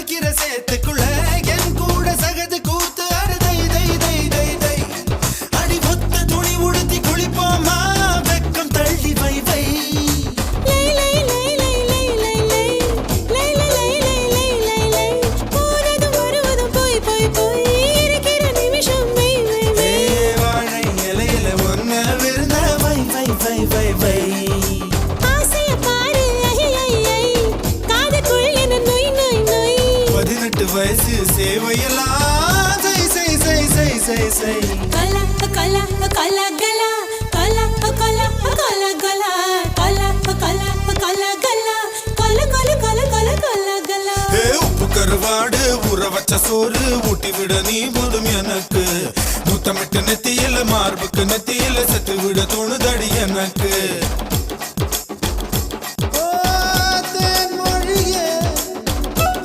அணைக்கிற சேத்துக்குள்ள என் கூட சகது கூத்து அறுதை தை தை தை தை அடி ஒத்த துணி உடுத்தி குளிப்போமா வெக்கம் தள்ளி வை வை வயசு சேவையெல்லாம் செய் செய் செய் செய் செய் செய் கலா கலா கலா கலா கலா கலா கலா கலா கலா கலா கலா கலா கலா கலா கலா கலா கலா கலா உப்பு கருவாடு ஊற வச்ச சோறு ஊட்டி விட நீ போதும் எனக்கு முத்தமிட்ட நெத்தியில மார்புக்கு நெத்தியில செத்து விட தோணுதடி எனக்கு